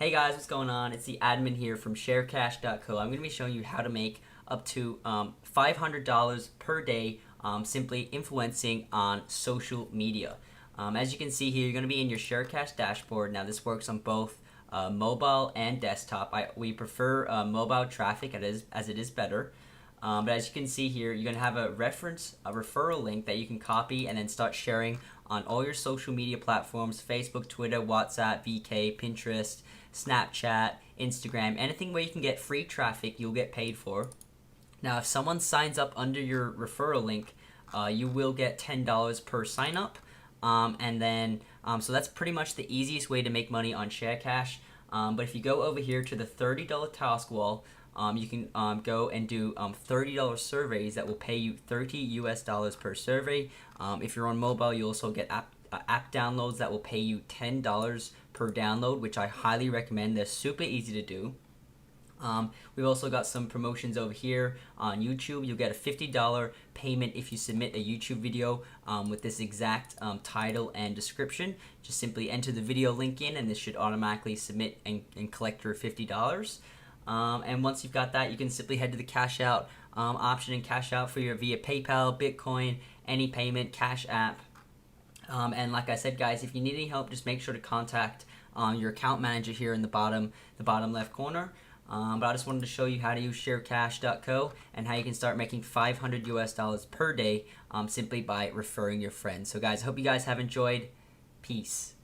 Hey guys, what's going on? It's the admin here from ShareCash.co. I'm going to be showing you how to make up to $500 per day simply influencing on social media. As you can see here, you're going to be in your ShareCash dashboard. Now this works on both mobile and desktop. We prefer mobile traffic as it is better. But as you can see here, you're going to have a referral link that you can copy and then start sharing on all your social media platforms: Facebook, Twitter, WhatsApp, VK, Pinterest, Snapchat, Instagram, anything where you can get free traffic, you'll get paid for. Now, if someone signs up under your referral link, you will get $10 per sign up. So that's pretty much the easiest way to make money on ShareCash. But if you go over here to the $30 task wall, you can go and do $30 surveys that will pay you $30 per survey. If you're on mobile, you also get app downloads that will pay you $10 per download, which I highly recommend. They're super easy to do. We've also got some promotions over here on YouTube. You'll get a $50 payment if you submit a YouTube video with this exact title and description. Just simply enter the video link in and this should automatically submit and collect your $50. And once you've got that, you can simply head to the cash out option and cash out via PayPal, Bitcoin, any payment, Cash App. And like I said, guys, if you need any help, just make sure to contact your account manager here in the bottom left corner. But I just wanted to show you how to use ShareCash.co and how you can start making $500 per day simply by referring your friends. So guys, I hope you guys have enjoyed. Peace.